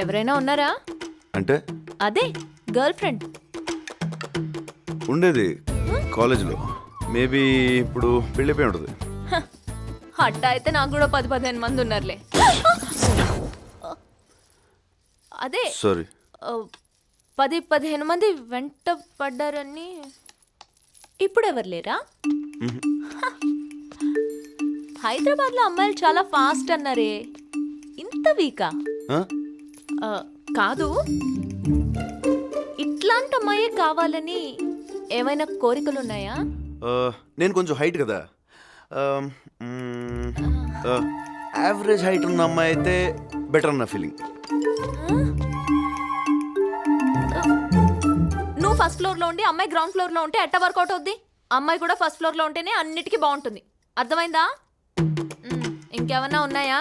ఎవరైనా ఉన్నారా? అంటే అదే గర్ల్ ఫ్రెండ్. ఉండేది కాలేజీలో. మేబీ ఇప్పుడు పెళ్ళిపోయి ఉంటుంది. అట్టా అయితే నాకు కూడా 10-15 మంది ఉన్నారులే. అదే సారీ. 10-15 మంది వెంట పడ్డారని. ఇప్పుడు ఎవరు లేరా? హైదరాబాద్లో అమ్మాయిలు చాలా ఫాస్ట్ అన్నారే, ఇంత వీకా? కాదు, ఇట్లాంటి అమ్మాయే కావాలని ఏమైనా కోరికలు ఉన్నాయా? నేను కొంచెం హైట్ కదా, యావరేజ్ హైట్ ఉన్న అమ్మాయి అయితే బెటర్ అన్న ఫీలింగ్. నువ్వు ఫస్ట్ ఫ్లోర్లో ఉండి అమ్మాయి గ్రౌండ్ ఫ్లోర్లో ఉంటే ఎట్ట వర్కౌట్ అవుద్ది? అమ్మాయి కూడా ఫస్ట్ ఫ్లోర్లో ఉంటేనే అన్నిటికీ బాగుంటుంది. అర్థమైందా? ఇంకేమన్నా ఉన్నాయా?